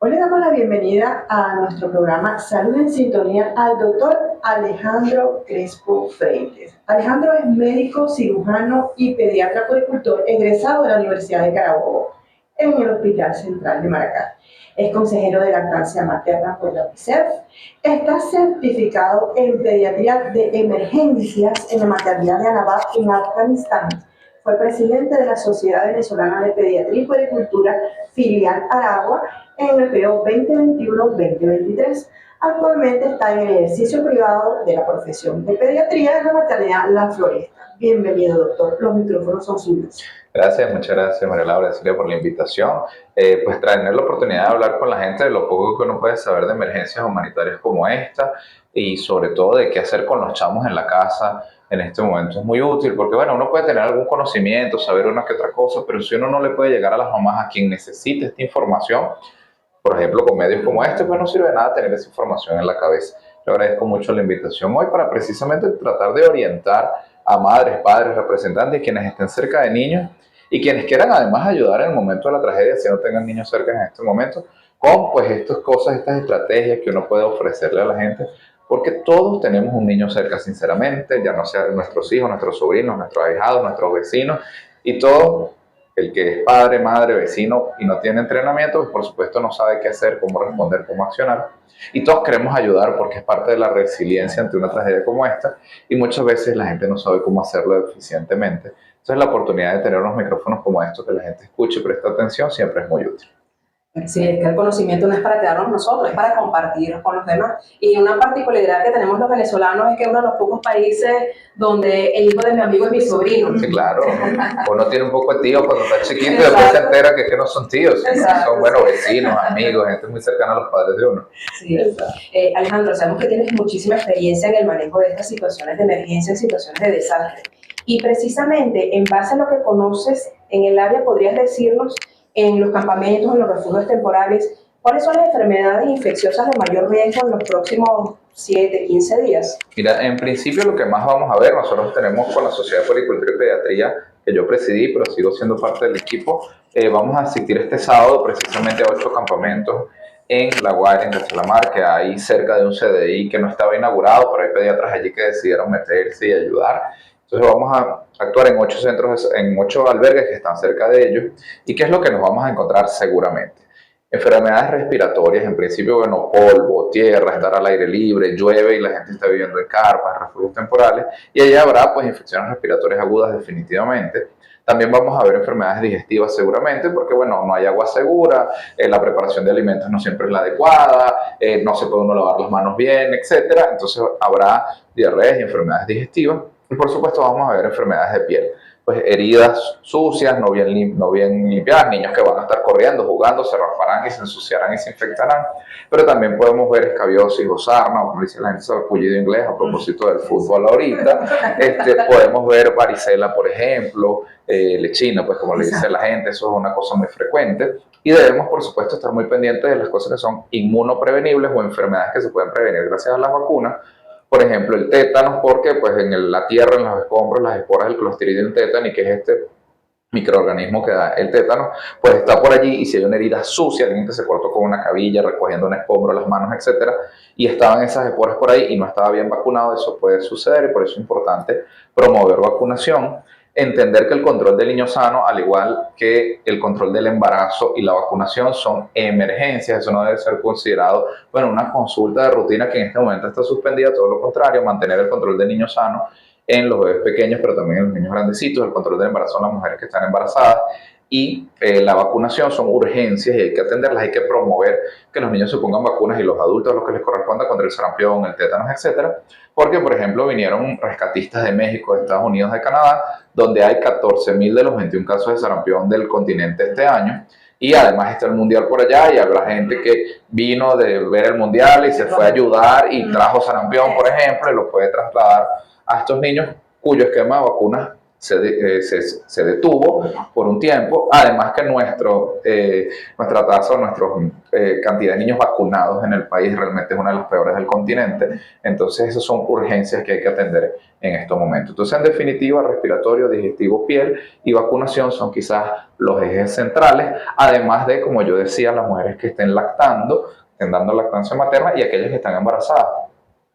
Hoy le damos la bienvenida a nuestro programa Salud en Sintonía al doctor Alejandro Crespo Freites. Alejandro es médico, cirujano y pediatra puericultor egresado de la Universidad de Carabobo en el Hospital Central de Maracay. Es consejero de lactancia materna por la UNICEF. Está certificado en pediatría de emergencias en la maternidad de Annaba en Afganistán. Fue presidente de la Sociedad Venezolana de Pediatría y Puericultura, filial Aragua, en el periodo 2021-2023. Actualmente está en el ejercicio privado de la profesión de pediatría en la maternidad La Floresta. Bienvenido, doctor. Los micrófonos son suyos. Gracias, muchas gracias María Laura Silvia por la invitación. Pues tener la oportunidad de hablar con la gente de lo poco que uno puede saber de emergencias humanitarias como esta y sobre todo de qué hacer con los chamos en la casa en este momento es muy útil porque bueno, uno puede tener algún conocimiento, saber una que otra cosa, pero si uno no le puede llegar a las mamás a quien necesite esta información, por ejemplo con medios como este, pues no sirve de nada tener esa información en la cabeza. Le agradezco mucho la invitación hoy para precisamente tratar de orientar a madres, padres, representantes, quienes estén cerca de niños y quienes quieran además ayudar en el momento de la tragedia, si no tengan niños cerca en este momento, con pues estas cosas, estas estrategias que uno puede ofrecerle a la gente, porque todos tenemos un niño cerca, sinceramente, ya no sea nuestros hijos, nuestros sobrinos, nuestros ahijados, nuestros vecinos, y todo el que es padre, madre, vecino y no tiene entrenamiento, pues por supuesto no sabe qué hacer, cómo responder, cómo accionar. Y todos queremos ayudar porque es parte de la resiliencia ante una tragedia como esta y muchas veces la gente no sabe cómo hacerlo eficientemente. Entonces la oportunidad de tener unos micrófonos como estos que la gente escuche y preste atención siempre es muy útil. Sí, es que el conocimiento no es para quedarnos nosotros, es para compartir con los demás. Y una particularidad que tenemos los venezolanos es que es uno de los pocos países donde el hijo de mi amigo es mi sobrino. Sí, claro. Uno tiene un poco de tío cuando está chiquito y después se entera que no son tíos, Exacto, son buenos vecinos, amigos, gente muy cercana a los padres de uno. Sí. Alejandro, sabemos que tienes muchísima experiencia en el manejo de estas situaciones de emergencia, situaciones de desastre. Y precisamente, en base a lo que conoces en el área, ¿podrías decirnos en los campamentos, en los refugios temporales, cuáles son las enfermedades infecciosas de mayor riesgo en los próximos 7, 15 días? Mira, en principio lo que más vamos a ver, nosotros tenemos con la Sociedad de Puericultura y Pediatría, que yo presidí, pero sigo siendo parte del equipo, vamos a asistir este sábado precisamente a 8 campamentos en La Guaira, en Castelamar, que hay cerca de un CDI que no estaba inaugurado, pero hay pediatras allí que decidieron meterse y ayudar. Entonces vamos a actuar en 8 centros, en 8 albergues que están cerca de ellos. ¿Y qué es lo que nos vamos a encontrar seguramente? Enfermedades respiratorias, en principio, bueno, polvo, tierra, estar al aire libre, llueve y la gente está viviendo en carpas, refugios temporales, y allá habrá pues infecciones respiratorias agudas definitivamente. También vamos a ver enfermedades digestivas seguramente, porque bueno, no hay agua segura, la preparación de alimentos no siempre es la adecuada, no se puede uno lavar las manos bien, etcétera. Entonces habrá diarreas y enfermedades digestivas. Y por supuesto vamos a ver enfermedades de piel, pues heridas sucias, no bien limpiadas, niños que van a estar corriendo, jugando, se rasparán y se ensuciarán y se infectarán. Pero también podemos ver escabiosis o sarna, como dice la gente, sarpullido inglés, a propósito del fútbol ahorita. Podemos ver varicela, por ejemplo, lechina, pues como le dice la gente, eso es una cosa muy frecuente. Y debemos, por supuesto, estar muy pendientes de las cosas que son inmunoprevenibles o enfermedades que se pueden prevenir gracias a las vacunas. Por ejemplo, el tétanos, porque pues en la tierra, en los escombros, las esporas del Clostridium tetani, que es este microorganismo que da el tétano, pues está por allí y si hay una herida sucia, alguien que se cortó con una cabilla, recogiendo un escombro, las manos, etcétera, y estaban esas esporas por ahí y no estaba bien vacunado, eso puede suceder y por eso es importante promover vacunación. Entender que el control del niño sano, al igual que el control del embarazo y la vacunación, son emergencias. Eso no debe ser considerado, bueno, una consulta de rutina que en este momento está suspendida. Todo lo contrario, mantener el control del niño sano en los bebés pequeños, pero también en los niños grandecitos, el control del embarazo en las mujeres que están embarazadas. Y la vacunación son urgencias y hay que atenderlas, hay que promover que los niños se pongan vacunas y los adultos a los que les corresponda contra el sarampión, el tétanos, etcétera. Porque, por ejemplo, vinieron rescatistas de México, de Estados Unidos, de Canadá, donde hay 14.000 de los 21 casos de sarampión del continente este año. Y además está el mundial por allá y habrá gente que vino de ver el mundial y se fue a ayudar y trajo sarampión, por ejemplo, y lo puede trasladar a estos niños cuyo esquema de vacunas se detuvo por un tiempo, además que nuestra tasa o nuestra cantidad de niños vacunados en el país realmente es una de las peores del continente, entonces esas son urgencias que hay que atender en estos momentos. Entonces, en definitiva, respiratorio, digestivo, piel y vacunación son quizás los ejes centrales, además de, como yo decía, las mujeres que estén lactando, estén dando lactancia materna y aquellas que están embarazadas.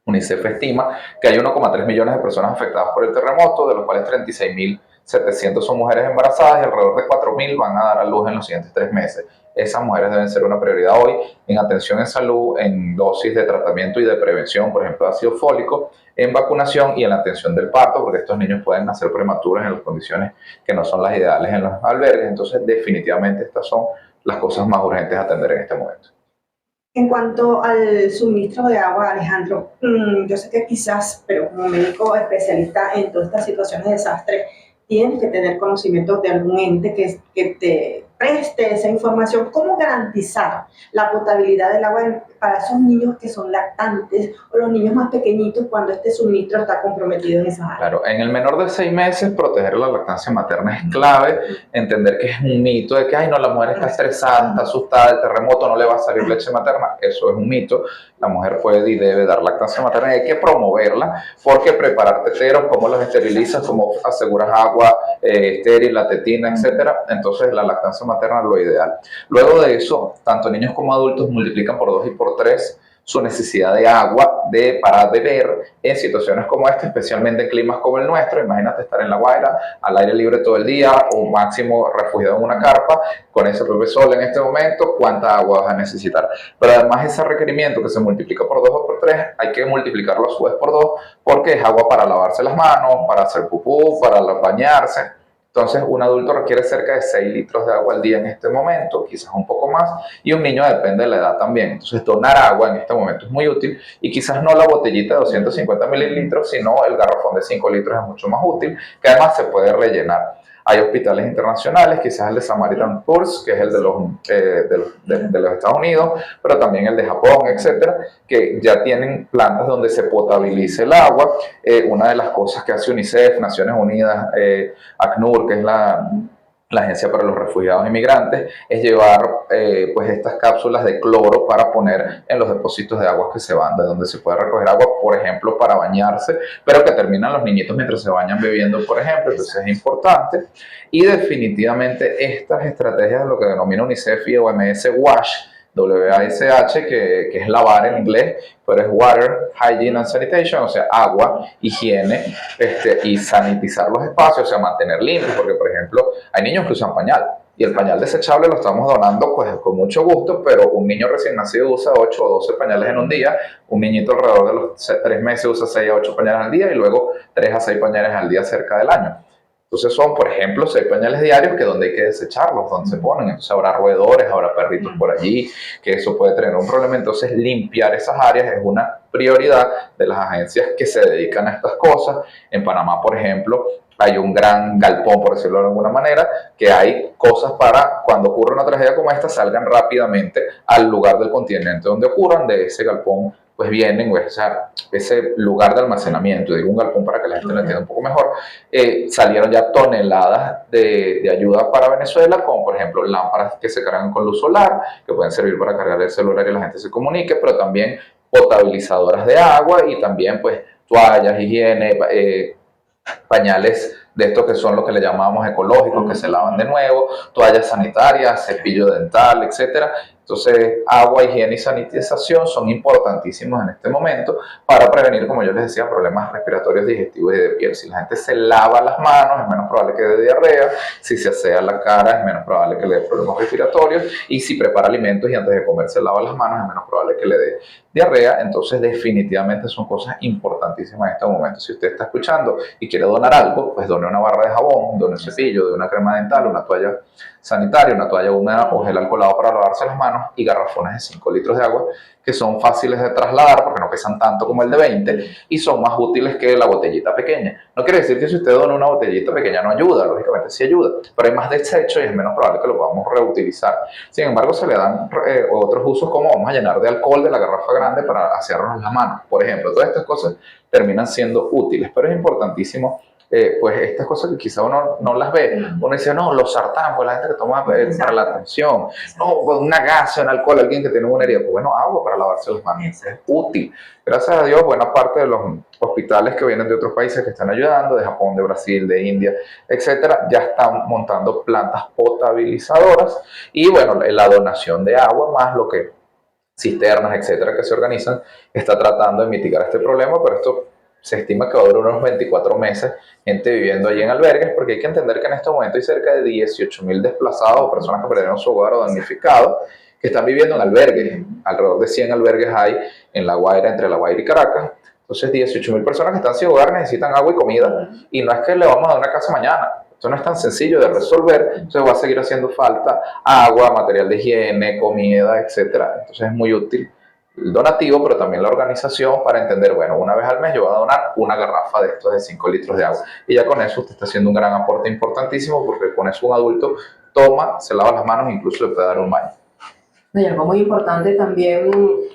UNICEF estima que hay 1,3 millones de personas afectadas por el terremoto, de los cuales 36.700 son mujeres embarazadas y alrededor de 4.000 van a dar a luz en los siguientes 3 meses. Esas mujeres deben ser una prioridad hoy en atención en salud, en dosis de tratamiento y de prevención, por ejemplo, de ácido fólico, en vacunación y en la atención del parto, porque estos niños pueden nacer prematuros en las condiciones que no son las ideales en los albergues. Entonces, definitivamente estas son las cosas más urgentes a atender en este momento. En cuanto al suministro de agua, Alejandro, yo sé que quizás, pero como médico especialista en todas estas situaciones de desastre, tienes que tener conocimiento de algún ente que te preste esa información. ¿Cómo garantizar la potabilidad del agua para esos niños que son lactantes o los niños más pequeñitos cuando este suministro está comprometido en esas áreas? Claro, en el menor de 6 meses proteger la lactancia materna es clave, entender que es un mito de que, ay no, la mujer está estresada, está asustada, el terremoto no le va a salir leche materna, eso es un mito. La mujer puede y debe dar lactancia materna y hay que promoverla, porque preparar teteros, cómo los esterilizas, cómo aseguras agua estéril, la tetina, etcétera. Entonces la lactancia materna es lo ideal. Luego de eso, tanto niños como adultos multiplican por 2 y por 3 su necesidad de agua para beber en situaciones como esta, especialmente en climas como el nuestro. Imagínate estar en La Guaira, al aire libre todo el día, o máximo refugiado en una carpa, con ese propio sol en este momento, ¿cuánta agua vas a necesitar? Pero además ese requerimiento que se multiplica por 2 o por 3, hay que multiplicarlo a su vez por 2, porque es agua para lavarse las manos, para hacer pupú, para bañarse. Entonces, un adulto requiere cerca de 6 litros de agua al día en este momento, quizás un poco más, y un niño depende de la edad también. Entonces, donar agua en este momento es muy útil, y quizás no la botellita de 250 mililitros, sino el garrafón de 5 litros es mucho más útil, que además se puede rellenar. Hay hospitales internacionales, quizás el de Samaritan Purse, que es el de los Estados Unidos, pero también el de Japón, etcétera, que ya tienen plantas donde se potabilice el agua. Una de las cosas que hace UNICEF, Naciones Unidas, ACNUR, que es la Agencia para los Refugiados e Inmigrantes, es llevar pues estas cápsulas de cloro para poner en los depósitos de aguas que se van, de donde se puede recoger agua, por ejemplo, para bañarse, pero que terminan los niñitos mientras se bañan bebiendo, por ejemplo. Entonces es importante. Y definitivamente estas estrategias, lo que denomina UNICEF y OMS WASH, WASH, que es lavar en inglés, pero es Water, Hygiene and Sanitation, o sea, agua, higiene y sanitizar los espacios, o sea, mantener limpios, porque, por ejemplo, hay niños que usan pañal, y el pañal desechable lo estamos donando pues con mucho gusto, pero un niño recién nacido usa 8 o 12 pañales en un día, un niñito alrededor de los 3 meses usa 6 a 8 pañales al día, y luego 3 a 6 pañales al día cerca del año. Entonces son, por ejemplo, 6 pañales diarios que donde hay que desecharlos, donde se ponen. Entonces habrá roedores, habrá perritos por allí, que eso puede tener un problema. Entonces limpiar esas áreas es una prioridad de las agencias que se dedican a estas cosas. En Panamá, por ejemplo, hay un gran galpón, por decirlo de alguna manera, que hay cosas para cuando ocurre una tragedia como esta, salgan rápidamente al lugar del continente donde ocurran. De ese galpón pues vienen, o sea, ese lugar de almacenamiento, digo un galpón para que la gente lo entienda un poco mejor, salieron ya toneladas de ayuda para Venezuela, como por ejemplo lámparas que se cargan con luz solar, que pueden servir para cargar el celular y la gente se comunique, pero también potabilizadoras de agua, y también pues toallas, higiene, pañales de estos que son lo que le llamamos ecológicos, que se lavan de nuevo, toallas sanitarias, cepillo dental, etcétera. Entonces, agua, higiene y sanitización son importantísimos en este momento para prevenir, como yo les decía, problemas respiratorios, digestivos y de piel. Si la gente se lava las manos, es menos probable que dé diarrea. Si se asea la cara, es menos probable que le dé problemas respiratorios. Y si prepara alimentos y antes de comer se lava las manos, es menos probable que le dé diarrea. Entonces, definitivamente son cosas importantísimas en este momento. Si usted está escuchando y quiere donar algo, pues done una barra de jabón, done un cepillo, done una crema dental, una toalla sanitaria, una toalla húmeda o gel alcoholado para lavarse las manos, y garrafones de 5 litros de agua, que son fáciles de trasladar porque no pesan tanto como el de 20 y son más útiles que la botellita pequeña. No quiere decir que si usted dona una botellita pequeña no ayuda, lógicamente sí ayuda, pero hay más desecho y es menos probable que lo podamos reutilizar. Sin embargo, se le dan otros usos, como vamos a llenar de alcohol de la garrafa grande para asearnos las manos, por ejemplo. Todas estas cosas terminan siendo útiles, pero es importantísimo pues estas cosas que quizá uno no las ve, uno dice, no, los sartán, pues la gente que toma para la atención, no, pues una gasa, un alcohol, alguien que tiene una herida, pues bueno, agua para lavarse las manos, es útil. Gracias a Dios, buena parte de los hospitales que vienen de otros países que están ayudando, de Japón, de Brasil, de India, etcétera, ya están montando plantas potabilizadoras y bueno, la donación de agua más lo que cisternas, etcétera, que se organizan, está tratando de mitigar este problema, pero esto se estima que va a durar unos 24 meses, gente viviendo allí en albergues, porque hay que entender que en este momento hay cerca de 18.000 desplazados o personas que perdieron su hogar o damnificados, que están viviendo en albergues. Alrededor de 100 albergues hay en La Guaira, entre La Guaira y Caracas. Entonces, 18.000 personas que están sin hogar necesitan agua y comida, y no es que le vamos a dar una casa mañana. Esto no es tan sencillo de resolver, entonces va a seguir haciendo falta agua, material de higiene, comida, etcétera. Entonces es muy útil el donativo, pero también la organización para entender, bueno, una vez al mes yo voy a donar una garrafa de estos de 5 litros de agua. Y ya con eso usted está haciendo un gran aporte importantísimo, porque con eso un adulto toma, se lava las manos, incluso le puede dar un baño. Y algo muy importante también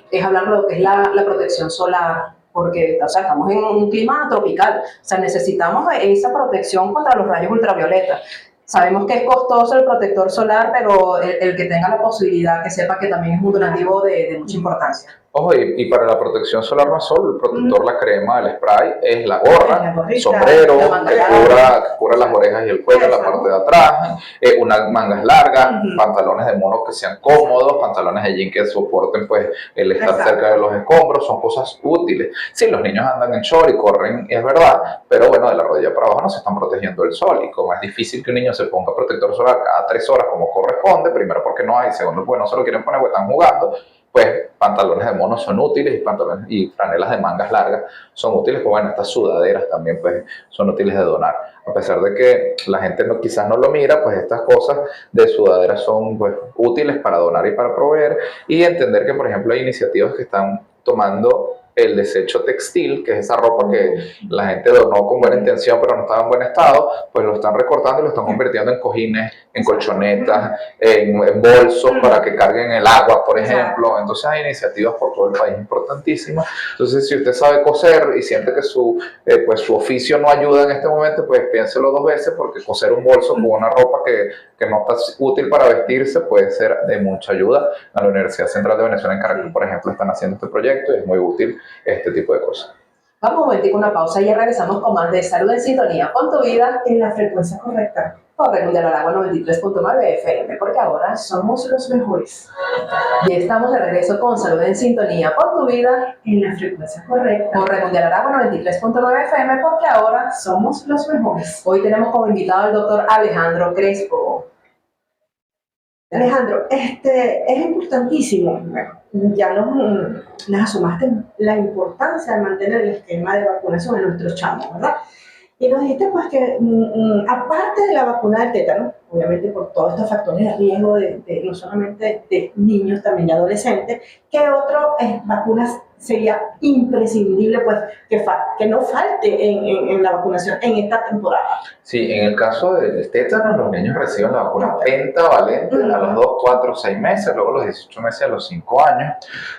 es hablar de lo que es la protección solar, porque o sea, estamos en un clima tropical, o sea, necesitamos esa protección contra los rayos ultravioleta. Sabemos que es costoso el protector solar, pero el que tenga la posibilidad, que sepa que también es un donativo de mucha importancia. Ojo, y para la protección solar no es solo el protector, la crema, el spray, es la gorra, sombrero, que cubra las orejas y el cuello, la parte de atrás, unas mangas largas, pantalones de mono que sean cómodos, pantalones de jean que soporten pues el estar cerca de los escombros, son cosas útiles. Sí, los niños andan en short y corren, es verdad, pero bueno, de la rodilla para abajo no se están protegiendo del sol, y como es difícil que un niño se ponga protector solar cada 3 horas como corresponde, primero porque no hay, segundo porque no se lo quieren poner porque están jugando, pues pantalones de mono son útiles y pantalones y franelas de mangas largas son útiles, pues bueno, estas sudaderas también pues son útiles de donar. A pesar de que la gente quizás no lo mira, pues estas cosas de sudaderas son pues útiles para donar y para proveer, y entender que por ejemplo hay iniciativas que están tomando el desecho textil, que es esa ropa que la gente donó con buena intención pero no estaba en buen estado, pues lo están recortando y lo están convirtiendo en cojines, en colchonetas, en bolsos para que carguen el agua, por ejemplo. Entonces hay iniciativas por todo el país importantísimas. Entonces si usted sabe coser y siente que pues su oficio no ayuda en este momento, pues piénselo 2 veces, porque coser un bolso con una ropa que no está útil para vestirse puede ser de mucha ayuda. En la Universidad Central de Venezuela en Caracas, por ejemplo, están haciendo este proyecto y es muy útil este tipo de cosas. Vamos un momentico, una pausa y regresamos con más de Salud en Sintonía con tu vida En la frecuencia correcta. por Redondear al Agua 93.9 FM, porque ahora Somos los mejores. ya estamos de regreso con Salud en Sintonía por tu vida En la frecuencia correcta. por Redondear al Agua 93.9 FM, porque ahora Somos los mejores. hoy tenemos como invitado al doctor Alejandro Crespo. Alejandro, es importantísimo, ya nos asomaste la importancia de mantener el esquema de vacunación en nuestros chamos, ¿verdad? Y nos dijiste pues que aparte de la vacuna del tétano, obviamente por todos estos factores de riesgo no solamente de niños, también de adolescentes, ¿qué otras vacunas sería imprescindible pues que no falte en la vacunación en esta temporada? Sí, en el caso del tétano, los niños reciben la vacuna pentavalente a los 2, 4, 6 meses, luego a los 18 meses y a los 5 años.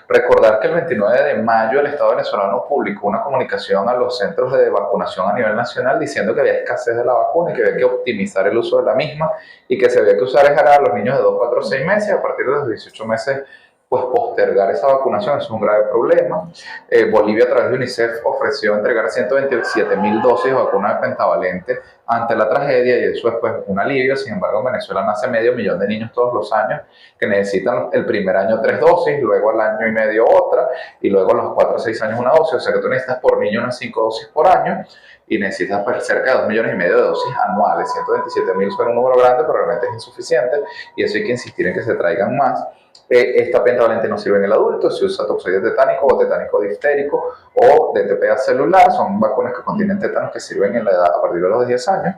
Recordar que el 29 de mayo el Estado venezolano publicó una comunicación a los centros de vacunación a nivel nacional diciendo que había escasez de la vacuna y que había que optimizar el uso de la misma, y que se había que usar a los niños de 2, 4, 6 meses, y a partir de los 18 meses pues postergar esa vacunación. Eso es un grave problema. Bolivia, a través de UNICEF, ofreció entregar 127.000 dosis de vacuna de pentavalente ante la tragedia, y eso es pues un alivio. Sin embargo, en Venezuela nace 500.000 de niños todos los años que necesitan el primer año 3 dosis, luego al año y medio otra, y luego a los 4 o 6 años una dosis. O sea que tú necesitas por niño unas 5 dosis por año, y necesitas pues, cerca de 2,5 millones de dosis anuales. 127.000 suena un número grande, pero realmente es insuficiente, y eso hay que insistir en que se traigan más. Esta pentavalente no sirve en el adulto, se usa toxoide tetánico o tetánico diftérico o DTPA celular, son vacunas que contienen tétanos que sirven en la edad a partir de los 10 años.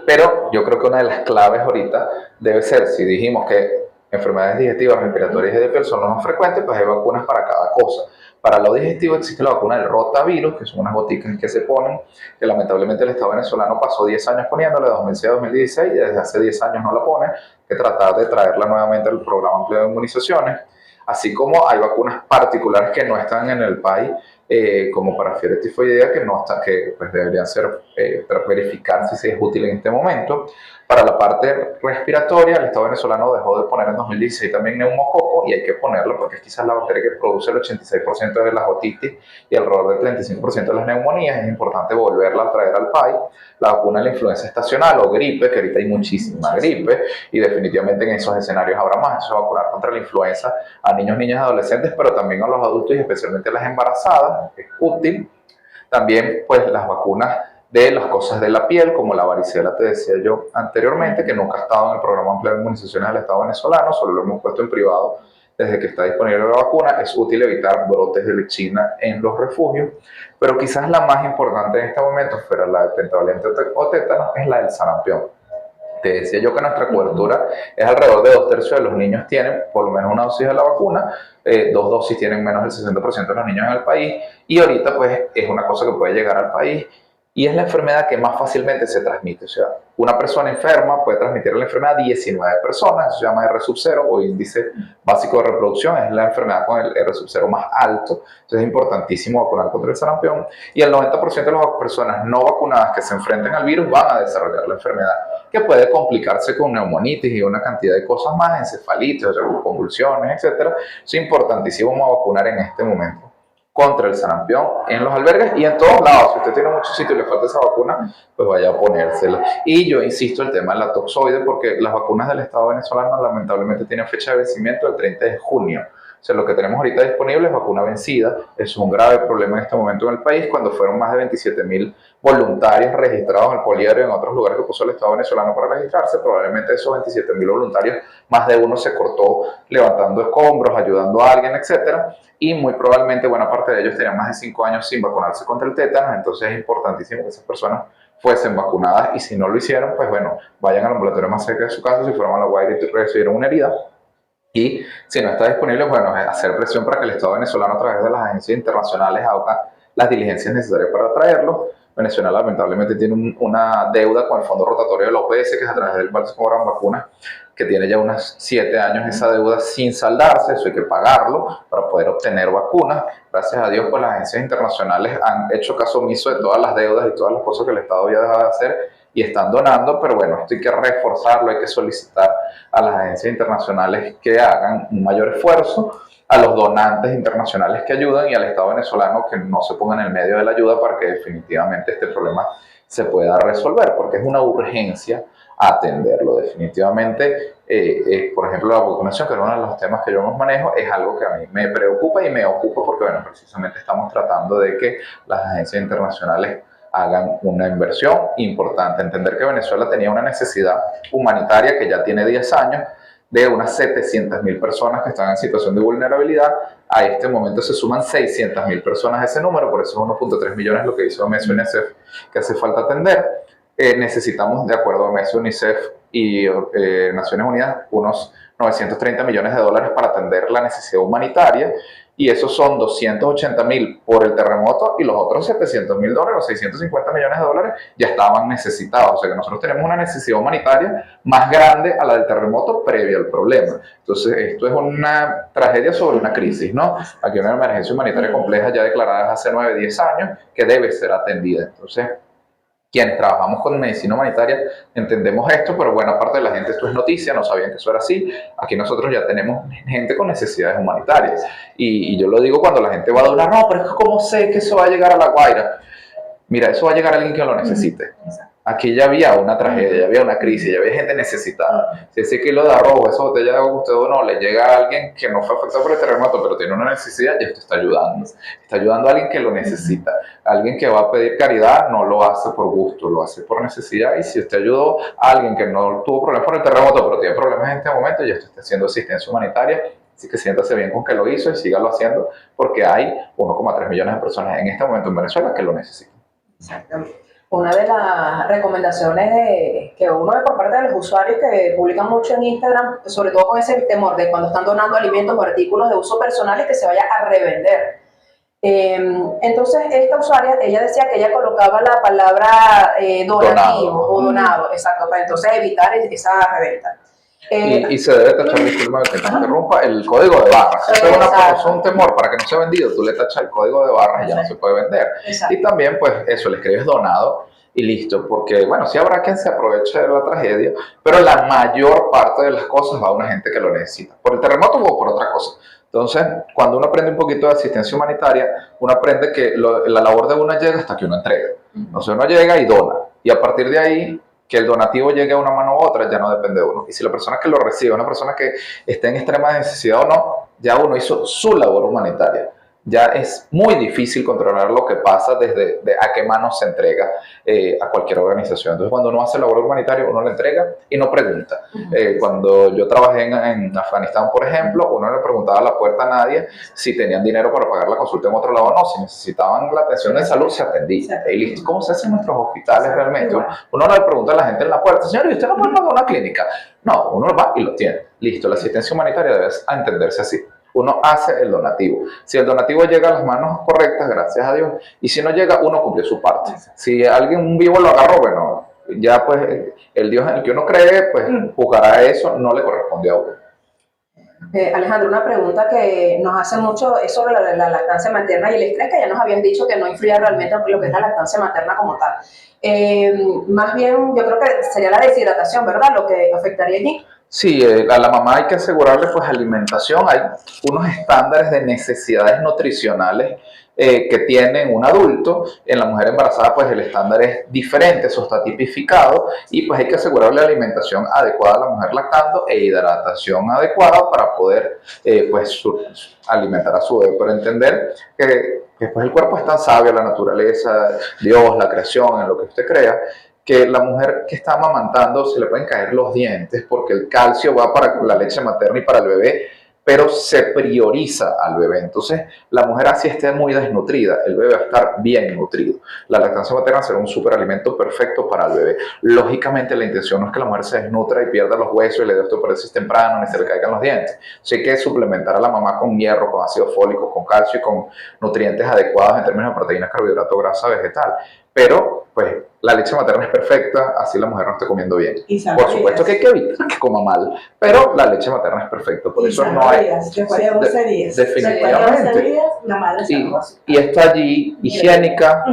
Pero yo creo que una de las claves ahorita debe ser, si dijimos que enfermedades digestivas, respiratorias y de piel son las más frecuentes, pues hay vacunas para cada cosa. Para lo digestivo existe la vacuna del rotavirus, que son unas goticas que se ponen, que lamentablemente el Estado venezolano pasó 10 años poniéndole, de 2006 a 2016, y desde hace 10 años no la pone, que tratar de traerla nuevamente al programa amplio de inmunizaciones. Así como hay vacunas particulares que no están en el país, como para fiebre tifoidea, que, no está, que pues, deberían ser, verificar si es útil en este momento. Para la parte respiratoria, el Estado venezolano dejó de poner en 2016 también neumococo, y hay que ponerlo porque es quizás la bacteria que produce el 86% de las otitis y alrededor del 35% de las neumonías. Es importante volverla a traer al país. La vacuna de la influenza estacional o gripe, que ahorita hay muchísima gripe, y definitivamente en esos escenarios habrá más. Eso, vacunar contra la influenza a niños, niñas y adolescentes, pero también a los adultos y especialmente a las embarazadas, es útil. También, pues, las vacunas de las cosas de la piel, como la varicela, te decía yo anteriormente, que nunca ha estado en el programa amplio de inmunizaciones del Estado venezolano, solo lo hemos puesto en privado desde que está disponible la vacuna. Es útil evitar brotes de lechina en los refugios, pero quizás la más importante en este momento, fuera la de pentavalente o tétano, es la del sarampión. Te decía yo que nuestra cobertura es alrededor de 2/3 de los niños tienen por lo menos una dosis de la vacuna, 2 dosis tienen menos del 60% de los niños en el país, y ahorita pues es una cosa que puede llegar al país, y es la enfermedad que más fácilmente se transmite. O sea, una persona enferma puede transmitir la enfermedad a 19 personas, eso se llama R0 o índice básico de reproducción, es la enfermedad con el R0 más alto. Entonces es importantísimo vacunar contra el sarampión, y el 90% de las personas no vacunadas que se enfrenten al virus van a desarrollar la enfermedad, que puede complicarse con neumonitis y una cantidad de cosas más, encefalitis, o sea, convulsiones, etc. Es importantísimo vacunar en este momento contra el sarampión en los albergues y en todos lados. Si usted tiene muchos sitios y le falta esa vacuna, pues vaya a ponérsela. Y yo insisto, el tema de la toxoide, porque las vacunas del Estado venezolano lamentablemente tienen fecha de vencimiento el 30 de junio. O sea, lo que tenemos ahorita disponible es vacuna vencida. Es un grave problema en este momento en el país, cuando fueron más de 27.000 voluntarios registrados en el poliedro y en otros lugares que puso el Estado venezolano para registrarse. Probablemente esos 27.000 voluntarios, más de uno se cortó levantando escombros, ayudando a alguien, etcétera, y muy probablemente buena parte de ellos tenían más de 5 años sin vacunarse contra el tétano. Entonces es importantísimo que esas personas fuesen vacunadas, y si no lo hicieron, pues bueno, vayan al ambulatorio más cerca de su casa, si fueron a La Guaira y recibieron una herida. Y si no está disponible, bueno, es hacer presión para que el Estado venezolano, a través de las agencias internacionales, haga las diligencias necesarias para traerlo. Venezuela lamentablemente tiene una deuda con el Fondo Rotatorio de la OPS, que es a través del cual se cobran vacunas, que tiene ya unos 7 años esa deuda sin saldarse. Eso hay que pagarlo para poder obtener vacunas. Gracias a Dios, pues las agencias internacionales han hecho caso omiso de todas las deudas y todas las cosas que el Estado había dejado de hacer, y están donando, pero bueno, esto hay que reforzarlo, hay que solicitar a las agencias internacionales que hagan un mayor esfuerzo, a los donantes internacionales que ayudan, y al Estado venezolano que no se ponga en el medio de la ayuda para que definitivamente este problema se pueda resolver, porque es una urgencia atenderlo. Definitivamente, por ejemplo, la vacunación, que es uno de los temas que yo más manejo, es algo que a mí me preocupa y me ocupa, porque bueno, precisamente estamos tratando de que las agencias internacionales hagan una inversión importante. Entender que Venezuela tenía una necesidad humanitaria que ya tiene 10 años, de unas 700.000 personas que están en situación de vulnerabilidad. A este momento se suman 600.000 personas a ese número, por eso es 1.3 millones lo que hizo OMS y UNICEF, que hace falta atender. Necesitamos, de acuerdo a OMS, UNICEF y Naciones Unidas, unos 930 millones de dólares para atender la necesidad humanitaria, y esos son 280.000 por el terremoto, y los otros 700.000 dólares o 650 millones de dólares ya estaban necesitados. O sea que nosotros tenemos una necesidad humanitaria más grande a la del terremoto previo al problema. Entonces esto es una tragedia sobre una crisis, ¿no? Aquí hay una emergencia humanitaria compleja ya declarada hace 9, 10 años que debe ser atendida. Entonces, quienes trabajamos con medicina humanitaria entendemos esto, pero buena parte de la gente, esto es noticia, no sabían que eso era así. Aquí nosotros ya tenemos gente con necesidades humanitarias, y yo lo digo cuando la gente va a donar, no, pero es que ¿cómo sé que eso va a llegar a La Guaira? Mira, eso va a llegar a alguien que lo necesite. Aquí ya había una tragedia, ya había una crisis, ya había gente necesitada. Si ese kilo de arroz, esa botella de agua que usted donó, le llega a alguien que no fue afectado por el terremoto, pero tiene una necesidad, ya usted está ayudando. Está ayudando a alguien que lo necesita. Alguien que va a pedir caridad no lo hace por gusto, lo hace por necesidad. Y si usted ayudó a alguien que no tuvo problemas por el terremoto, pero tiene problemas en este momento, ya usted está haciendo asistencia humanitaria. Así que siéntase bien con que lo hizo y sígalo haciendo, porque hay 1,3 millones de personas en este momento en Venezuela que lo necesitan. Exactamente. Una de las recomendaciones que uno ve por parte de los usuarios que publican mucho en Instagram, sobre todo con ese temor de cuando están donando alimentos o artículos de uso personal y que se vaya a revender. Entonces, esta usuaria, ella decía que ella colocaba la palabra donativo o donado, exacto, para entonces evitar esa reventa. Y se debe tachar, disculpa que te interrumpa, el código de barras. Si es un temor para que no sea vendido, tú le tachas el código de barras y ya no se puede vender. Exacto. Y también, pues eso, le escribes donado y listo, porque bueno, sí habrá quien se aproveche de la tragedia, pero la mayor parte de las cosas va a una gente que lo necesita, por el terremoto o por otra cosa. Entonces, cuando uno aprende un poquito de asistencia humanitaria, uno aprende que la labor de uno llega hasta que uno entrega. Entonces uno llega y dona, y a partir de ahí, que el donativo llegue a una mano u otra ya no depende de uno. Y si la persona que lo recibe es una persona que esté en extrema necesidad o no, ya uno hizo su labor humanitaria. Ya es muy difícil controlar lo que pasa desde a qué mano se entrega a cualquier organización. Entonces, cuando uno hace labor humanitaria, uno le entrega y no pregunta. Cuando yo trabajé en Afganistán, por ejemplo, uno no le preguntaba a la puerta a nadie si tenían dinero para pagar la consulta en otro lado o no. Si necesitaban la atención de salud, se atendía. Y listo. ¿Cómo se hace en nuestros hospitales realmente? Uno no le pregunta a la gente en la puerta, señor, ¿y usted no puede pagar una clínica? No, uno va y lo tiene. Listo. La asistencia humanitaria debe entenderse así. Uno hace el donativo. Si el donativo llega a las manos correctas, gracias a Dios, y si no llega, uno cumple su parte. Si alguien vivo lo agarró, bueno, ya pues el Dios en el que uno cree, pues juzgará eso, no le corresponde a uno. Alejandro, una pregunta que nos hace mucho es sobre la lactancia materna y el estrés, que ya nos habían dicho que no influye realmente en lo que es la lactancia materna como tal. Más bien, yo creo que sería la deshidratación, ¿verdad? Lo que afectaría allí. Sí, a la mamá hay que asegurarle pues alimentación. Hay unos estándares de necesidades nutricionales que tiene un adulto. En la mujer embarazada pues el estándar es diferente, eso está tipificado y pues hay que asegurarle alimentación adecuada a la mujer lactando e hidratación adecuada para poder pues alimentar a su bebé. Pero entender que pues el cuerpo es tan sabio, la naturaleza, Dios, la creación, en lo que usted crea, que la mujer que está amamantando se le pueden caer los dientes porque el calcio va para la leche materna y para el bebé, pero se prioriza al bebé. Entonces, la mujer así esté muy desnutrida, el bebé va a estar bien nutrido. La lactancia materna será un superalimento perfecto para el bebé. Lógicamente, la intención no es que la mujer se desnutra y pierda los huesos y le dé osteoporosis temprano, ni se le caigan los dientes. Así hay que suplementar a la mamá con hierro, con ácido fólico, con calcio y con nutrientes adecuados en términos de proteínas, carbohidratos, grasa vegetal. Pero, pues, la leche materna es perfecta, así la mujer no esté comiendo bien. Por supuesto que hay que evitar que coma mal, pero la leche materna es perfecta, por eso no hay... Después de 11 días. Definitivamente. La madre y está allí, higiénica,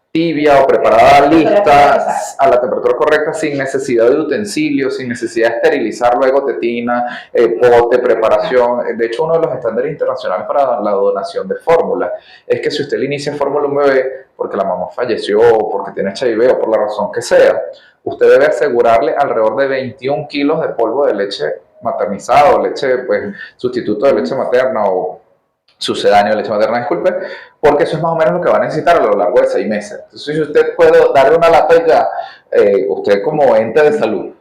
tibia o preparada, lista, a la temperatura correcta, sin necesidad de utensilios, sin necesidad de esterilizar luego tetina, pote, preparación. De hecho, uno de los estándares internacionales para la donación de fórmula es que si usted le inicia fórmula a un bebé porque la mamá falleció, porque tiene HIV o por la razón que sea, usted debe asegurarle alrededor de 21 kilos de polvo de leche maternizada o leche, pues, sustituto de leche materna o sucedáneo de leche materna, disculpe, porque eso es más o menos lo que va a necesitar a lo largo de 6 meses. Entonces, si usted puede darle una lata y ya, usted como ente de salud,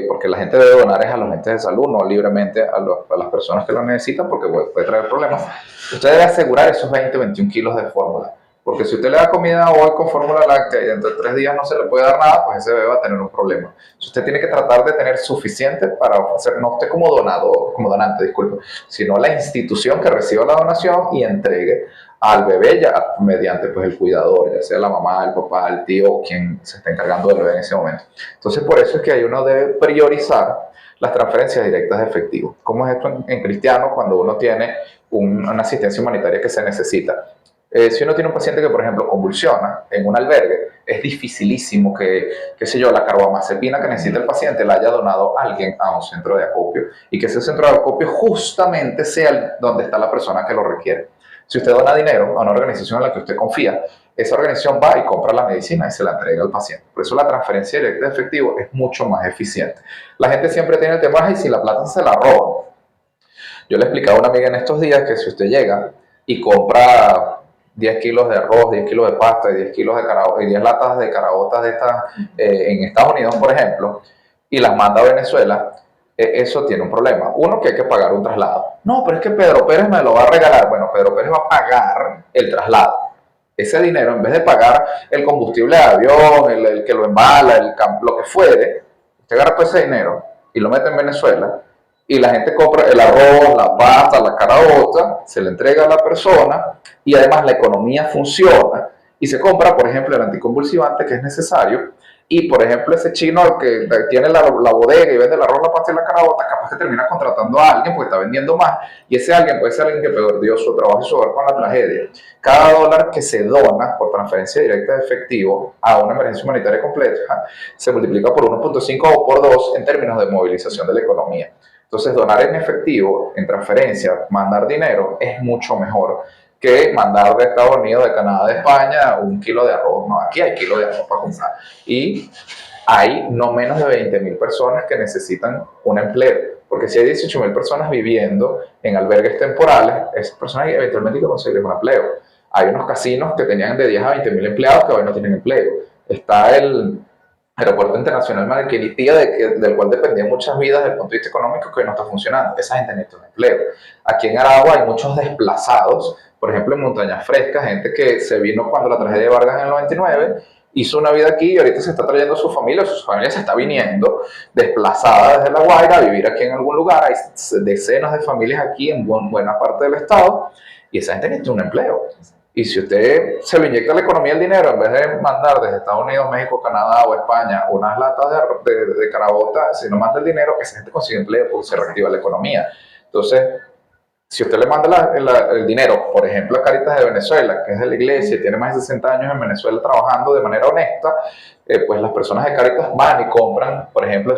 porque la gente debe donar es a los entes de salud, no libremente a las personas que lo necesitan, porque puede traer problemas, usted debe asegurar esos 20-21 kilos de fórmula. Porque si usted le da comida hoy con fórmula láctea y dentro de 3 días no se le puede dar nada, pues ese bebé va a tener un problema. Usted tiene que tratar de tener suficiente para ofrecer, no usted como donador, como donante, disculpe, sino la institución que reciba la donación y entregue al bebé ya mediante pues el cuidador, ya sea la mamá, el papá, el tío, quien se esté encargando del bebé en ese momento. Entonces por eso es que ahí uno debe priorizar las transferencias directas de efectivo. ¿Cómo es esto en cristiano cuando uno tiene una asistencia humanitaria que se necesita? Si uno tiene un paciente que, por ejemplo, convulsiona en un albergue, es dificilísimo que, qué sé yo, la carbamazepina que necesita el paciente la haya donado alguien a un centro de acopio y que ese centro de acopio justamente sea donde está la persona que lo requiere. Si usted dona dinero a una organización en la que usted confía, esa organización va y compra la medicina y se la entrega al paciente. Por eso la transferencia directa de efectivo es mucho más eficiente. La gente siempre tiene el tema, y si la plata se la roban. Yo le explicaba a una amiga en estos días que si usted llega y compra 10 kilos de arroz, 10 kilos de pasta y 10 kilos de 10 latas de caraotas de estas en Estados Unidos, por ejemplo, y las manda a Venezuela, eso tiene un problema. Uno, que hay que pagar un traslado. No, pero es que Pedro Pérez me lo va a regalar. Bueno, Pedro Pérez va a pagar el traslado. Ese dinero, en vez de pagar el combustible de avión, el que lo embala, lo que fuere, usted agarra todo ese dinero y lo mete en Venezuela y la gente compra el arroz, la pasta, la caraota, se le entrega a la persona y además la economía funciona y se compra, por ejemplo, el anticonvulsivante que es necesario y por ejemplo ese chino que tiene la bodega y vende el arroz, la pasta y la carabota, capaz que termina contratando a alguien porque está vendiendo más, y ese alguien puede ser alguien que perdió su trabajo y su hogar con la tragedia. Cada dólar que se dona por transferencia directa de efectivo a una emergencia humanitaria completa se multiplica por 1.5 o por 2 en términos de movilización de la economía. Entonces, donar en efectivo, en transferencia, mandar dinero es mucho mejor que mandar de Estados Unidos, de Canadá, de España, 1 kilo de arroz. No, aquí hay kilo de arroz para comprar. Y hay no menos de 20.000 personas que necesitan un empleo. Porque si hay 18.000 personas viviendo en albergues temporales, esas personas eventualmente hay que conseguir un empleo. Hay unos casinos que tenían de 10 a 20.000 empleados que hoy no tienen empleo. Está el Aeropuerto Internacional Marquilitía, del cual dependían muchas vidas desde el punto de vista económico, que hoy no está funcionando. Esa gente necesita un empleo. Aquí en Aragua hay muchos desplazados, por ejemplo en Montañas Frescas, gente que se vino cuando la tragedia de Vargas en el 99, hizo una vida aquí y ahorita se está trayendo a su familia se está viniendo desplazada desde La Guaira a vivir aquí en algún lugar. Hay decenas de familias aquí en buena parte del estado y esa gente necesita un empleo. Y si usted se le inyecta la economía el dinero, en vez de mandar desde Estados Unidos, México, Canadá o España unas latas de carabota, si no manda el dinero, esa gente consigue empleo porque se reactiva la economía. Entonces, si usted le manda el dinero, por ejemplo, a Cáritas de Venezuela, que es de la iglesia y tiene más de 60 años en Venezuela trabajando de manera honesta, pues las personas de Cáritas van y compran, por ejemplo,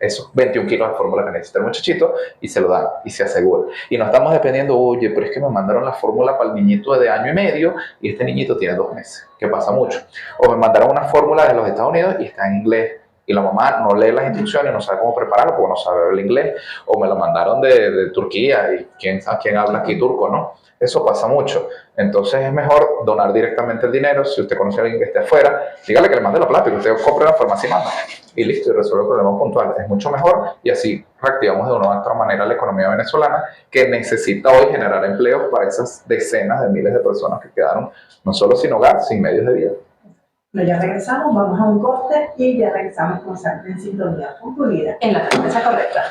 esos 21 kilos de fórmula que necesita el muchachito y se lo dan y se asegura. Y no estamos dependiendo, oye, pero es que me mandaron la fórmula para el niñito de año y medio y este niñito tiene 2 meses, que pasa mucho. O me mandaron una fórmula de los Estados Unidos y está en inglés. Y la mamá no lee las instrucciones, no sabe cómo prepararlo porque no sabe hablar inglés, o me lo mandaron de Turquía y quién habla aquí turco, ¿no? Eso pasa mucho. Entonces es mejor donar directamente el dinero. Si usted conoce a alguien que esté afuera, dígale que le mande la plata y que usted compre en la farmacia y manda. Y listo, y resuelve el problema puntual. Es mucho mejor y así reactivamos de una u otra manera la economía venezolana que necesita hoy generar empleos para esas decenas de miles de personas que quedaron no solo sin hogar, sin medios de vida. Bueno, ya regresamos, vamos a un corte y ya regresamos con Salud en Sintonía con tu vida. En la frecuencia correcta.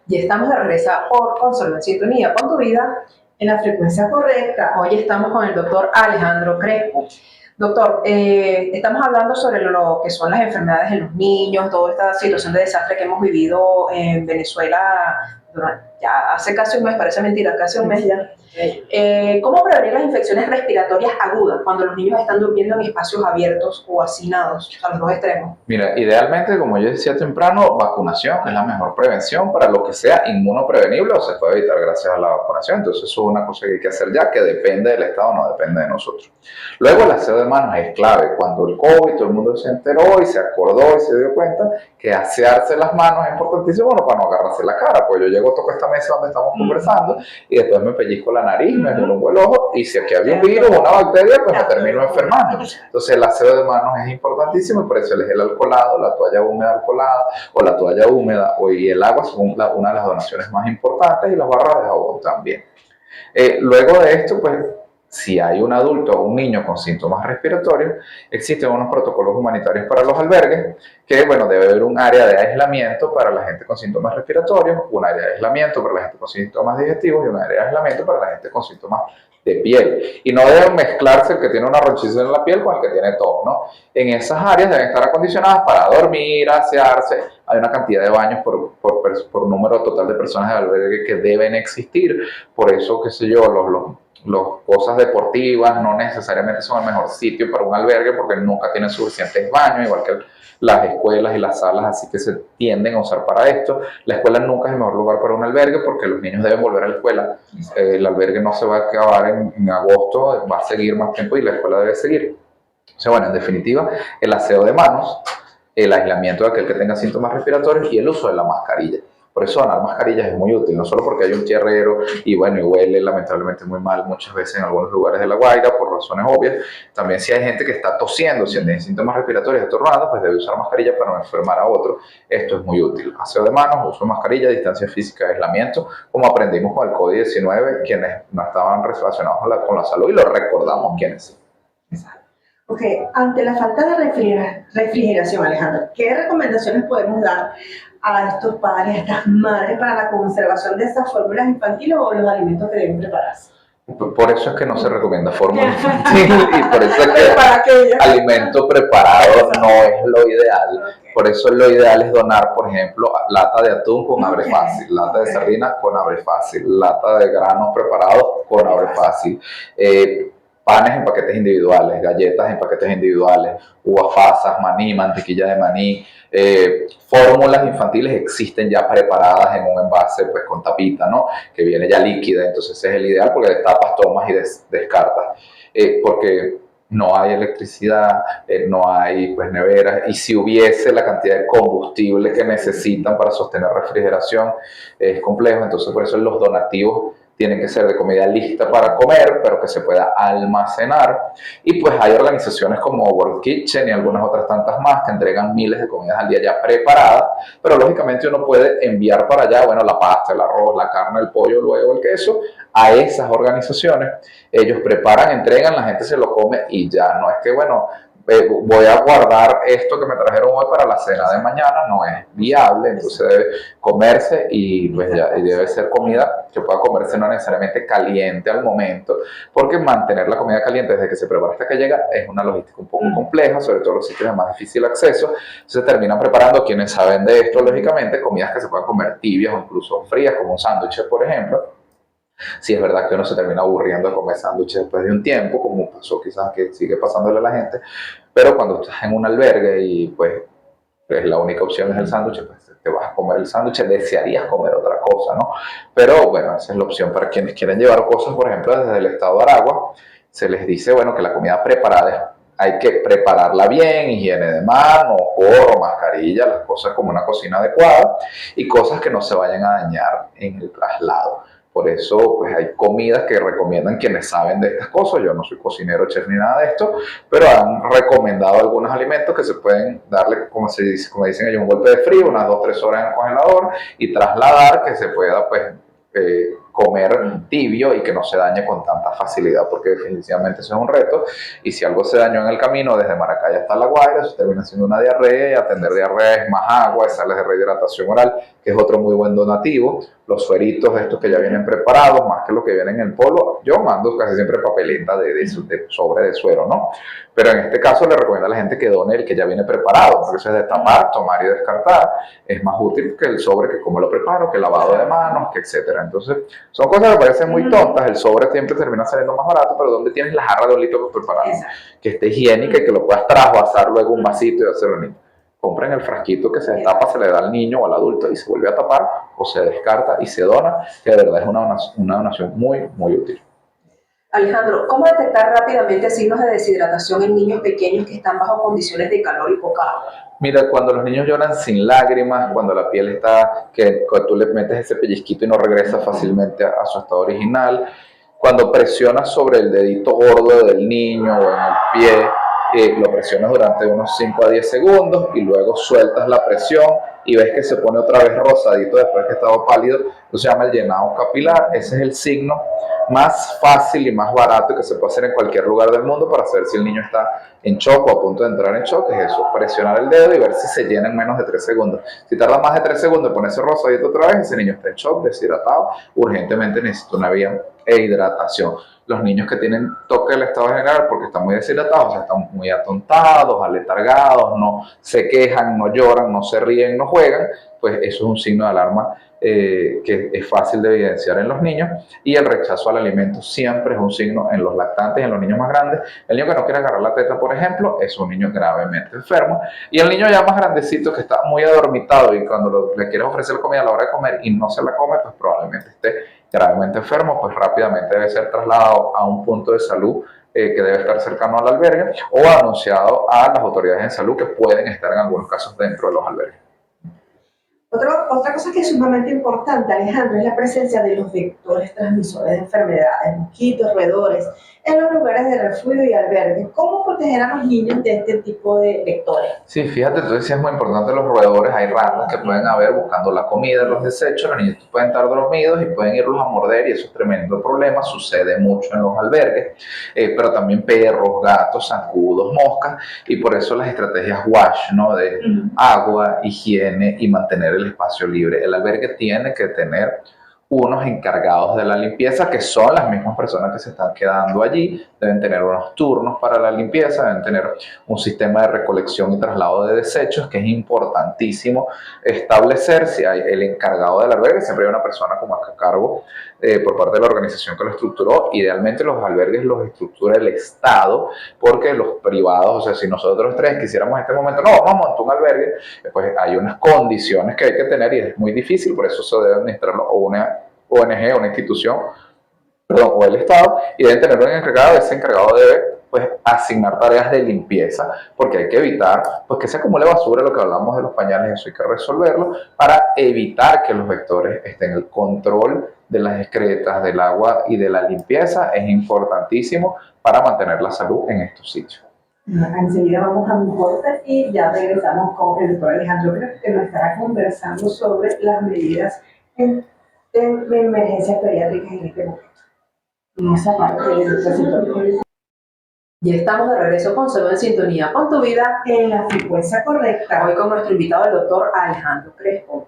Ya estamos de regreso con Salud en Sintonía con tu vida. En la frecuencia correcta. Hoy estamos con el doctor Alejandro Crespo. Doctor, estamos hablando sobre lo que son las enfermedades en los niños, toda esta situación de desastre que hemos vivido en Venezuela ya hace casi un mes, parece mentira, casi un mes ya. ¿Cómo prevenir las infecciones respiratorias agudas cuando los niños están durmiendo en espacios abiertos o hacinados, a los dos extremos? Mira, idealmente, como yo decía temprano, vacunación es la mejor prevención para lo que sea inmunoprevenible o se puede evitar gracias a la vacunación. Entonces eso es una cosa que hay que hacer ya, que depende del Estado, no depende de nosotros. Luego el aseo de manos es clave. Cuando el COVID, todo el mundo se enteró y se acordó y se dio cuenta que asearse las manos es importantísimo, bueno, para no agarrarse la cara. Pues yo llego, toco esta mesa donde estamos conversando y después me pellizco la nariz, me pongo el ojo y si aquí había un virus o una bacteria, pues me termino enfermando. Entonces el aseo de manos es importantísimo y por eso el gel alcoholado, la toalla húmeda alcoholada o la toalla húmeda y el agua son una de las donaciones más importantes y las barras de jabón también. Luego de esto, pues si hay un adulto o un niño con síntomas respiratorios, existen unos protocolos humanitarios para los albergues, que bueno, debe haber un área de aislamiento para la gente con síntomas respiratorios, un área de aislamiento para la gente con síntomas digestivos y un área de aislamiento para la gente con síntomas de piel. Y no debe mezclarse el que tiene una ronchiza en la piel con el que tiene tos, ¿no? En esas áreas deben estar acondicionadas para dormir, asearse. Hay una cantidad de baños por número total de personas de albergue que deben existir. Por eso, qué sé yo, las cosas deportivas no necesariamente son el mejor sitio para un albergue porque nunca tienen suficientes baños, igual que las escuelas y las salas, así que se tienden a usar para esto. La escuela nunca es el mejor lugar para un albergue porque los niños deben volver a la escuela. El albergue no se va a acabar en agosto, va a seguir más tiempo y la escuela debe seguir. O sea, bueno, en definitiva, el aseo de manos, el aislamiento de aquel que tenga síntomas respiratorios y el uso de la mascarilla. Por eso donar mascarillas es muy útil, no solo porque hay un tierrero y bueno, y huele lamentablemente muy mal muchas veces en algunos lugares de La Guaira por razones obvias. También si hay gente que está tosiendo, si tiene síntomas respiratorios estornudados, pues debe usar mascarilla para no enfermar a otro. Esto es muy útil. Aseo de manos, uso de mascarilla, distancia física, aislamiento, como aprendimos con el COVID-19, quienes no estaban relacionados con la salud y lo recordamos quienes. Exacto. Ok, ante la falta de refrigeración, Alejandro, ¿qué recomendaciones podemos dar a estos padres, a estas madres para la conservación de estas fórmulas infantiles o los alimentos que deben prepararse? Por eso es que no se recomienda fórmula infantil y por eso es que Para aquellos. alimento preparado no es lo ideal. Por eso lo ideal es donar, por ejemplo, lata de atún con abre fácil, lata de sardina con abre fácil, lata de granos preparados con abre fácil, panes en paquetes individuales, galletas en paquetes individuales, uvas pasas, maní, mantequilla de maní. Fórmulas infantiles existen ya preparadas en un envase pues con tapita, ¿no? Que viene ya líquida, entonces ese es el ideal porque destapas, tomas y descartas. Porque no hay electricidad, no hay pues neveras, y si hubiese la cantidad de combustible que necesitan para sostener refrigeración es complejo, entonces por eso los donativos tienen que ser de comida lista para comer, pero que se pueda almacenar. Y pues hay organizaciones como World Kitchen y algunas otras tantas más que entregan miles de comidas al día ya preparadas, pero lógicamente uno puede enviar para allá, bueno, la pasta, el arroz, la carne, el pollo, el huevo, el queso, a esas organizaciones. Ellos preparan, entregan, la gente se lo come y ya. No es que, bueno, voy a guardar esto que me trajeron hoy para la cena de mañana, no es viable, entonces debe comerse y, pues ya, y debe ser comida que pueda comerse no necesariamente caliente al momento, porque mantener la comida caliente desde que se prepara hasta que llega es una logística un poco compleja, sobre todo los sitios de más difícil acceso. Se terminan preparando, quienes saben de esto, lógicamente, comidas que se puedan comer tibias o incluso frías, como un sándwich, por ejemplo. Sí, es verdad que uno se termina aburriendo de comer sándwiches después de un tiempo, como pasó quizás que sigue pasándole a la gente, pero cuando estás en un albergue y pues la única opción es el sándwich, pues te vas a comer el sándwich, desearías comer otra cosa, ¿no? Pero bueno, esa es la opción para quienes quieren llevar cosas, por ejemplo, desde el estado de Aragua, se les dice, bueno, que la comida preparada hay que prepararla bien, higiene de mano, gorro, mascarilla, las cosas como una cocina adecuada y cosas que no se vayan a dañar en el traslado. Por eso, pues hay comidas que recomiendan quienes saben de estas cosas. Yo no soy cocinero, chef ni nada de esto, pero han recomendado algunos alimentos que se pueden darle, como dicen ellos, un golpe de frío, unas 2-3 horas en el congelador y trasladar que se pueda, pues, comer tibio y que no se dañe con tanta facilidad, porque definitivamente eso es un reto. Y si algo se dañó en el camino desde Maracay hasta La Guaira, eso termina siendo una diarrea, y atender diarrea es más agua, es sales de rehidratación oral, que es otro muy buen donativo. Los sueritos estos que ya vienen preparados, más que lo que vienen en el polvo, yo mando casi siempre papeleta de sobre de suero, ¿no? Pero en este caso le recomiendo a la gente que done el que ya viene preparado, porque eso es de tapar, tomar y descartar. Es más útil que el sobre, que como lo preparo, que el lavado de manos, que etcétera. Entonces, son cosas que parecen muy tontas. El sobre siempre termina saliendo más barato, pero ¿dónde tienes la jarra de un litro preparado? Que esté higiénica y que lo puedas trasvasar luego un vasito y hacerlo niño. Compren el frasquito que se destapa, se le da al niño o al adulto y se vuelve a tapar, o se descarta y se dona, que de verdad es una donación muy, muy útil. Alejandro, ¿cómo detectar rápidamente signos de deshidratación en niños pequeños que están bajo condiciones de calor y poca agua? Mira, cuando los niños lloran sin lágrimas, cuando la piel está, que tú le metes ese pellizquito y no regresa fácilmente a su estado original, cuando presionas sobre el dedito gordo del niño o en el pie, lo presionas durante unos 5 a 10 segundos y luego sueltas la presión y ves que se pone otra vez rosadito después que estaba pálido, eso se llama el llenado capilar. Ese es el signo más fácil y más barato que se puede hacer en cualquier lugar del mundo para saber si el niño está en shock o a punto de entrar en shock. Es eso, presionar el dedo y ver si se llena en menos de 3 segundos. Si tarda más de 3 segundos en ponerse rosadito otra vez, ese niño está en shock, deshidratado, urgentemente necesita una vía e hidratación. Los niños que tienen toque del estado general porque están muy deshidratados, o sea, están muy atontados, aletargados, no se quejan, no lloran, no se ríen, no juegan, pues eso es un signo de alarma que es fácil de evidenciar en los niños. Y el rechazo al alimento siempre es un signo en los lactantes y en los niños más grandes. El niño que no quiere agarrar la teta, por ejemplo, es un niño gravemente enfermo. Y el niño ya más grandecito que está muy adormitado y cuando le quieres ofrecer comida a la hora de comer y no se la come, pues probablemente esté gravemente enfermo, pues rápidamente debe ser trasladado a un punto de salud que debe estar cercano al albergue o anunciado a las autoridades de salud que pueden estar en algunos casos dentro de los albergues. Otra cosa que es sumamente importante, Alejandro, es la presencia de los vectores transmisores de enfermedades, mosquitos, roedores, en los lugares de refugio y albergues. ¿Cómo proteger a los niños de este tipo de vectores? Sí, fíjate, tú decías muy importante los roedores. Hay ratas que pueden haber buscando la comida, los desechos, los niños pueden estar dormidos y pueden irlos a morder y eso es tremendo problema, sucede mucho en los albergues, pero también perros, gatos, zancudos, moscas, y por eso las estrategias WASH, ¿no? De agua, higiene y mantener el espacio libre. El albergue tiene que tener unos encargados de la limpieza, que son las mismas personas que se están quedando allí. Deben tener unos turnos para la limpieza, deben tener un sistema de recolección y traslado de desechos, que es importantísimo establecer. Si hay el encargado del albergue, siempre hay una persona como a cargo por parte de la organización que lo estructuró. Idealmente los albergues los estructura el Estado, porque los privados, o sea, si nosotros tres quisiéramos en este momento, no, vamos a montar un albergue, pues hay unas condiciones que hay que tener y es muy difícil, por eso se debe administrarlo o una ONG, una institución, perdón, o el Estado, y deben tener un encargado. Ese encargado debe pues asignar tareas de limpieza, porque hay que evitar pues que se acumule basura, lo que hablamos de los pañales, eso hay que resolverlo, para evitar que los vectores estén. El control de las excretas, del agua y de la limpieza es importantísimo para mantener la salud en estos sitios. Enseguida vamos a un corte y ya regresamos con el doctor Alejandro, que nos estará conversando sobre las medidas en emergencias pediátricas en este momento. En esa parte del sector. Ya estamos de regreso con Salud en Sintonía con tu vida, En la frecuencia correcta. hoy con nuestro invitado, el doctor Alejandro Crespo.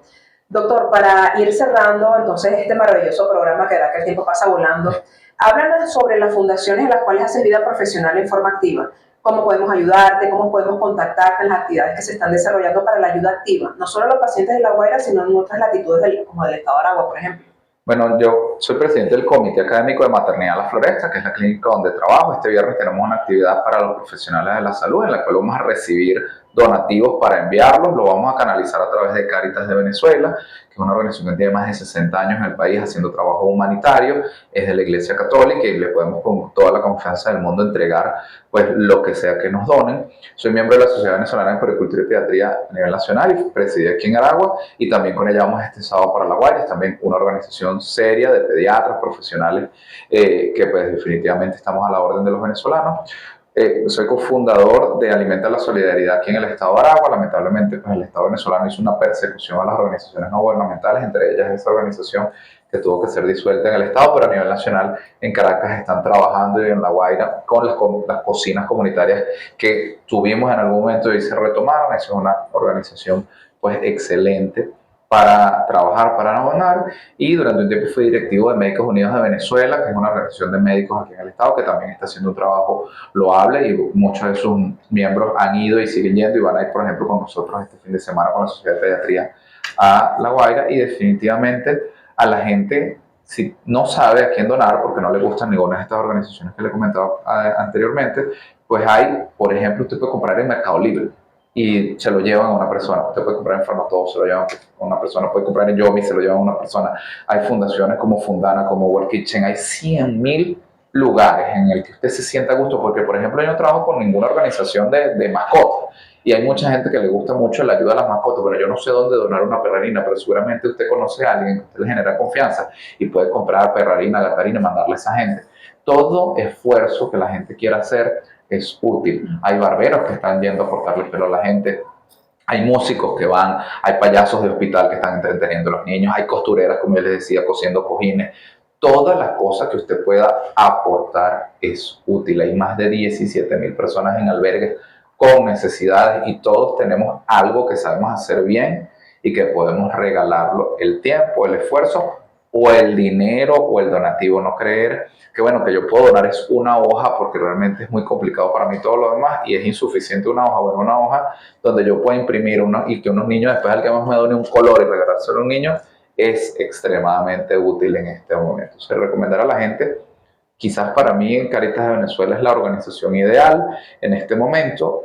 Doctor, para ir cerrando entonces este maravilloso programa, que da que el tiempo pasa volando, háblanos sobre las fundaciones en las cuales haces vida profesional en forma activa. ¿Cómo podemos ayudarte? ¿Cómo podemos contactarte en las actividades que se están desarrollando para la ayuda activa? No solo a los pacientes de La Guaira, sino en otras latitudes como del estado de Aragua, por ejemplo. Bueno, yo soy presidente del Comité Académico de Maternidad La Floresta, que es la clínica donde trabajo. Este viernes tenemos una actividad para los profesionales de la salud, en la cual vamos a recibir donativos para enviarlos. Lo vamos a canalizar a través de Cáritas de Venezuela, que es una organización que tiene más de 60 años en el país haciendo trabajo humanitario. Es de la Iglesia Católica y le podemos con toda la confianza del mundo entregar pues lo que sea que nos donen. Soy miembro de la Sociedad Venezolana de Puericultura y Pediatría a nivel nacional y presidí aquí en Aragua, y también con ella vamos este sábado para La Guaira. Es también una organización seria de pediatras profesionales que pues definitivamente estamos a la orden de los venezolanos. Soy cofundador de Alimenta la Solidaridad aquí en el estado de Aragua. Lamentablemente pues el estado venezolano hizo una persecución a las organizaciones no gubernamentales, entre ellas esa organización que tuvo que ser disuelta en el estado, pero a nivel nacional en Caracas están trabajando, y en La Guaira con las cocinas comunitarias que tuvimos en algún momento y se retomaron. Esa es una organización pues excelente para trabajar, para donar, y durante un tiempo fui directivo de Médicos Unidos de Venezuela, que es una organización de médicos aquí en el estado que también está haciendo un trabajo loable, y muchos de sus miembros han ido y siguen yendo y van a ir, por ejemplo, con nosotros este fin de semana con la Sociedad de Pediatría a La Guaira. Y definitivamente a la gente, si no sabe a quién donar porque no le gustan ninguna de estas organizaciones que le he comentado anteriormente, pues hay, por ejemplo, usted puede comprar en Mercado Libre y se lo llevan a una persona. Usted puede comprar en Farmatodo, se lo llevan a una persona. Puede comprar en Yomi, se lo llevan a una persona. Hay fundaciones como Fundana, como World Kitchen. Hay 100.000 lugares en el que usted se sienta a gusto, porque, por ejemplo, yo no trabajo con ninguna organización de mascotas, y hay mucha gente que le gusta mucho la ayuda a las mascotas, pero yo no sé dónde donar una perrarina, pero seguramente usted conoce a alguien que usted le genera confianza y puede comprar perrarina, gatarina y mandarle a esa gente. Todo esfuerzo que la gente quiera hacer es útil. Hay barberos que están yendo a cortarle el pelo a la gente, hay músicos que van, hay payasos de hospital que están entreteniendo a los niños, hay costureras, como yo les decía, cosiendo cojines. Todas las cosas que usted pueda aportar es útil. Hay más de 17.000 personas en albergues con necesidades, y todos tenemos algo que sabemos hacer bien y que podemos regalarlo: el tiempo, el esfuerzo o el dinero o el donativo. No creer que bueno, que yo puedo donar es una hoja, porque realmente es muy complicado para mí todo lo demás y es insuficiente una hoja. Bueno, una hoja donde yo pueda imprimir y que unos niños, después al que más me done un color y regalárselo a un niño, es extremadamente útil en este momento. Se recomendará a la gente. Quizás para mí en Cáritas de Venezuela es la organización ideal en este momento.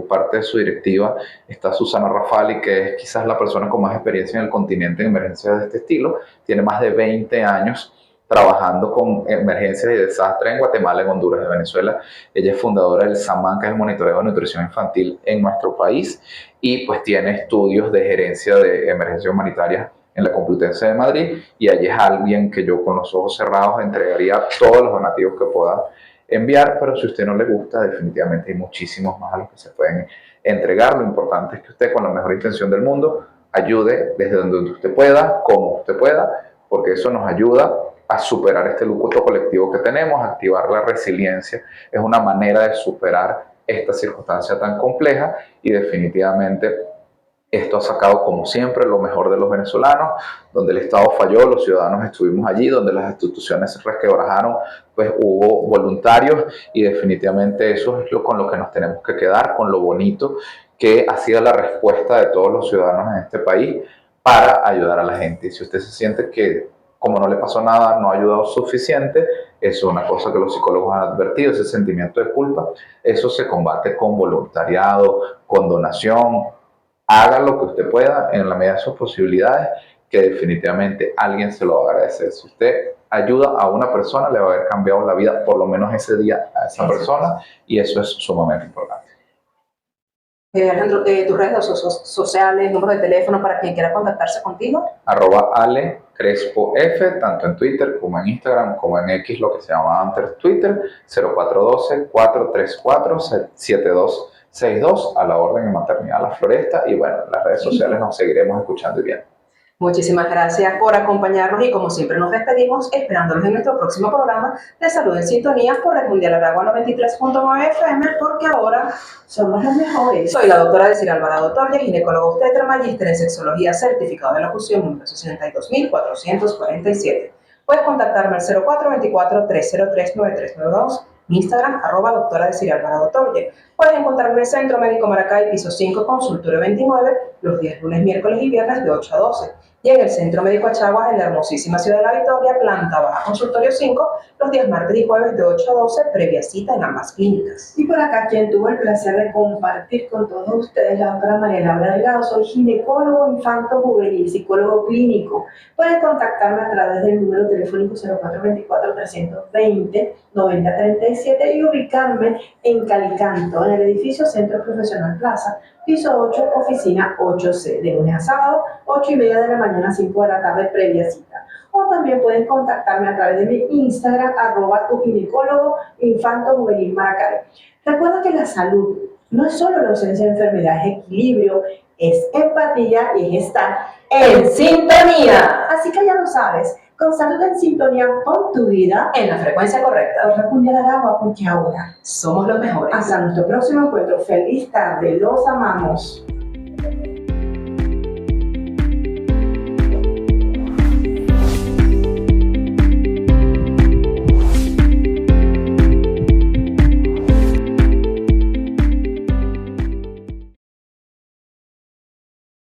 Parte de su directiva está Susana Rafali, que es quizás la persona con más experiencia en el continente en emergencias de este estilo. Tiene más de 20 años trabajando con emergencias y desastres en Guatemala, en Honduras, en Venezuela. Ella es fundadora del SAMAN, que es el monitoreo de nutrición infantil en nuestro país, y pues tiene estudios de gerencia de emergencias humanitarias en la Complutense de Madrid, y allí es alguien que yo con los ojos cerrados entregaría todos los donativos que pueda enviar. Pero si a usted no le gusta, definitivamente hay muchísimos más a los que se pueden entregar. Lo importante es que usted, con la mejor intención del mundo, ayude desde donde usted pueda, como usted pueda, porque eso nos ayuda a superar este luto colectivo que tenemos, a activar la resiliencia. Es una manera de superar esta circunstancia tan compleja, y definitivamente Esto ha sacado, como siempre, lo mejor de los venezolanos. Donde el Estado falló, los ciudadanos estuvimos allí. Donde las instituciones se resquebrajaron, pues hubo voluntarios, y definitivamente eso es con lo que nos tenemos que quedar, con lo bonito que ha sido la respuesta de todos los ciudadanos en este país para ayudar a la gente. Y si usted se siente que, como no le pasó nada, no ha ayudado suficiente, eso es una cosa que los psicólogos han advertido, ese sentimiento de culpa, eso se combate con voluntariado, con donación. Haga lo que usted pueda en la medida de sus posibilidades, que definitivamente alguien se lo va a agradecer. Si usted ayuda a una persona, le va a haber cambiado la vida por lo menos ese día a esa persona, y eso es sumamente importante. Alejandro, tus redes sociales, número de teléfono para quien quiera contactarse contigo. @AleCrespoF, tanto en Twitter como en Instagram, como en X, lo que se llama antes Twitter, 0412-434-7262, a la orden en Maternidad La Floresta. Y bueno, en las redes sociales nos seguiremos escuchando y viendo. Muchísimas gracias por acompañarnos, y como siempre nos despedimos esperándolos en nuestro próximo programa de Salud en Sintonía por el Mundial Aragua 93.9 FM, porque ahora Somos los mejores. soy la doctora Desiree Alvarado Torres, ginecóloga obstetra, magíster en sexología, certificado de locución número 62447. Puedes contactarme al 0424-303-9392, mi Instagram, @doctora Desiree Alvarado Torres. Puedes encontrarme en el Centro Médico Maracay, piso 5, consultorio 29, los días lunes, miércoles y viernes de 8 a 12. Y en el Centro Médico Achaguas, en la hermosísima ciudad de La Victoria, planta baja, consultorio 5, los días martes y jueves de 8 a 12, previa cita en ambas clínicas. Y por acá, quien tuvo el placer de compartir con todos ustedes, la doctora María Laura Delgado. Soy ginecólogo infanto juvenil, psicólogo clínico. Pueden contactarme a través del número telefónico 0424-320-9037 y ubicarme en Calicanto, en el edificio Centro Profesional Plaza, piso 8, oficina 8C, de lunes a sábado, 8:30 de la mañana a 5 de la tarde, previa cita. O también pueden contactarme a través de mi Instagram, @tuginecólogo infanto juvenil Maracay. Recuerda que la salud no es solo la ausencia de enfermedad, es equilibrio, es empatía y es estar ¡En sintonía! Así que ya lo sabes, con Salud en Sintonía, pon tu vida En la frecuencia correcta. a Mundial Aragua, porque ahora, Somos los mejores. hasta nuestro próximo encuentro. Feliz tarde, los amamos.